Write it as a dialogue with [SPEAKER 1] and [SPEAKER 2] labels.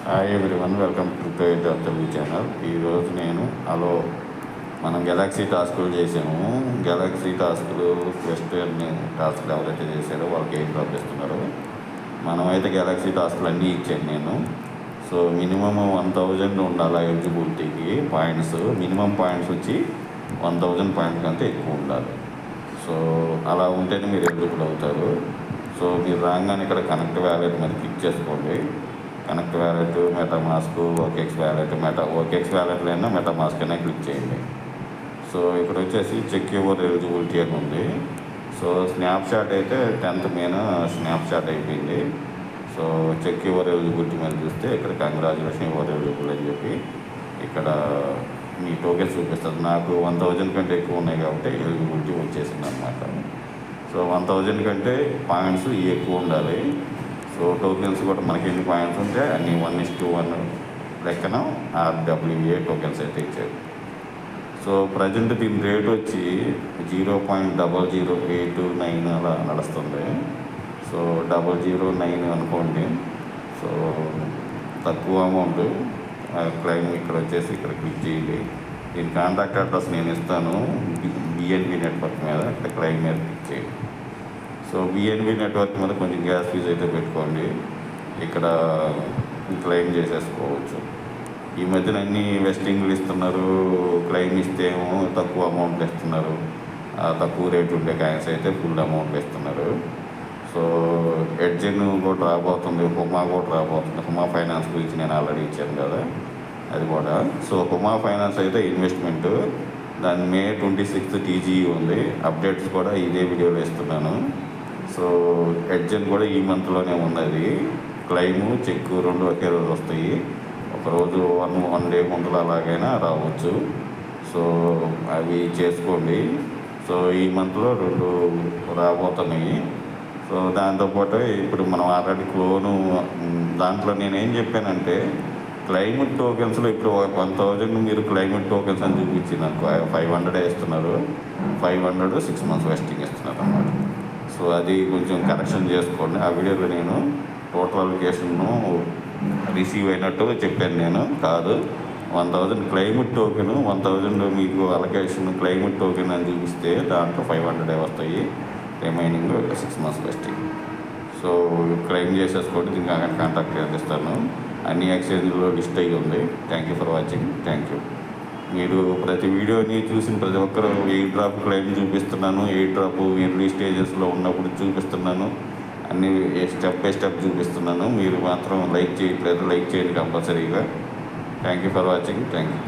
[SPEAKER 1] Hi everyone, welcome to create of Telugu channel. ఈరోజు నేను మనం గెలాక్సీ టాస్కులు చేసాము. గెలాక్సీ టాస్కులు క్వశ్చన్ టాస్కులు ఎవరైతే చేశారో వాళ్ళకి ఏం డ్రాప్ ఇస్తున్నారు. మనమైతే గెలాక్సీ టాస్కులు అన్నీ ఇచ్చాను నేను. సో మినిమం 1000 ఉండాలి ఎలిజిబిలిటీకి పాయింట్స్. మినిమం పాయింట్స్ వచ్చి 1000 పాయింట్స్ కంటే ఎక్కువ ఉండాలి. సో అలా ఉంటేనే మీరు ఎలిజిబుల్ అవుతారు. సో మీరు రాగానే ఇక్కడ కనెక్ట్ వ్యాలెట్ మీద క్లిక్ చేసుకోండి. Connect wallet, MetaMask, OKX wallet, ఓకేఎక్స్ వ్యాలెట్లో అయినా మెటామాస్క్ అయినా క్లిక్ చేయండి. సో ఇక్కడ వచ్చేసి చెక్ యువర్ ఎలిజిబిలిటీ అని ఉంది. సో స్నాప్షాట్ అయితే 10th May స్నాప్షాట్ అయిపోయింది. సో చెక్ యువర్ ఎలిజిబిలిటీ మీద చూస్తే ఇక్కడ కంగ్రాచులేషన్ యువర్ ఎలిజిబుల్ అని చెప్పి ఇక్కడ మీ టోకెన్స్ చూపిస్తుంది. నాకు 1000 కంటే ఎక్కువ ఉన్నాయి కాబట్టి ఎలిజిబిలిటీ వచ్చేసింది అనమాట. సో 1000 కంటే పాయింట్స్ ఎక్కువ ఉండాలి. సో టోకెన్స్ కూడా మనకి ఎన్ని పాయింట్స్ ఉంటే అన్ని 1:1 లెక్కన RWA టోకెన్స్ అయితే ఇచ్చారు. సో ప్రజెంట్ దీని రేట్ వచ్చి 0.0089 అలా నడుస్తుంది. సో 009 అనుకోండి. సో తక్కువ అమౌంట్. క్లైమ్ ఇక్కడ వచ్చేసి ఇక్కడ క్లిక్ చేయండి. దీని కాంటాక్ట్ అడ్రస్ నేను ఇస్తాను బిఎన్బి నెట్వర్క్ మీద. ఇక్కడ క్లైమ్ మీద క్లిక్ చేయండి. సో బిఎన్బి నెట్వర్క్ మీద కొంచెం గ్యాస్ ఫీజు అయితే పెట్టుకోండి. ఇక్కడ క్లెయిమ్ చేసేసుకోవచ్చు. ఈ మధ్యన అన్ని వెస్టింగ్లు ఇస్తున్నారు. క్లెయిమ్ ఇస్తే ఏమో తక్కువ అమౌంట్ ఇస్తున్నారు. తక్కువ రేటు ఉండే కాయిన్స్ అయితే ఫుల్ అమౌంట్ ఇస్తున్నారు. సో ఎడ్జెన్ కూడా రాబోతుంది, హుమా కూడా రాబోతుంది. హుమా ఫైనాన్స్ గురించి నేను ఆల్రెడీ ఇచ్చాను కదా, అది కూడా. సో హుమా ఫైనాన్స్ అయితే ఇన్వెస్ట్మెంట్, దాని May 26 TGE ఉంది. అప్డేట్స్ కూడా ఇదే వీడియోలో ఇస్తున్నాను. సో ఎడ్జెన్ కూడా ఈ మంత్లోనే ఉన్నది. క్లైము, చెక్ రెండు ఒకే రోజు వస్తాయి. ఒకరోజు వన్ డే ముందులో అలాగైనా రావచ్చు. సో అవి చేసుకోండి. సో ఈ మంత్లో 2 రాబోతున్నాయి. సో దాంతోపాటు ఇప్పుడు మనం ఆల్రెడీ క్లోను దాంట్లో నేనేం చెప్పానంటే క్లైమేట్ టోకెన్స్లో ఇప్పుడు 1000 మీరు క్లైమేట్ టోకెన్స్ అని చూపించింది అనుకో 500 ఇస్తున్నారు. 500 6 months వెస్టింగ్ ఇస్తున్నారు అన్నమాట. సో అది కొంచెం కరెక్షన్ చేసుకోండి. ఆ వీడియోలో నేను టోటల్ అప్లికేషన్ను రిసీవ్ అయినట్టు చెప్పాను. నేను కాదు, 1000 క్లైమేట్ టోకెన్, 1000 మీకు అలొకేషన్ క్లైమేట్ టోకెన్ అని చూపిస్తే దాంట్లో 500 వస్తాయి. Remaining 6 months వెస్టింగ్. సో క్లెయిమ్ చేసేసుకోండి. దీనికి కాంటాక్ట్ చేస్తాను. అన్ని ఎక్స్చేంజ్లో లిస్ట్ అయ్యి ఉంది. Thank you for watching. Thank you. మీరు ప్రతి వీడియోని చూసిన ప్రతి ఒక్కరు ఎయిర్ డ్రాప్ క్లెయిమ్ చూపిస్తున్నాను. ఎయిర్ డ్రాప్ ఎర్లీ స్టేజెస్లో ఉన్నప్పుడు చూపిస్తున్నాను. అన్ని స్టెప్ బై స్టెప్ చూపిస్తున్నాను. మీరు మాత్రం లైక్ చేయట్లేదు. లైక్ చేయండి కంపల్సరీగా. Thank you for watching. Thank you.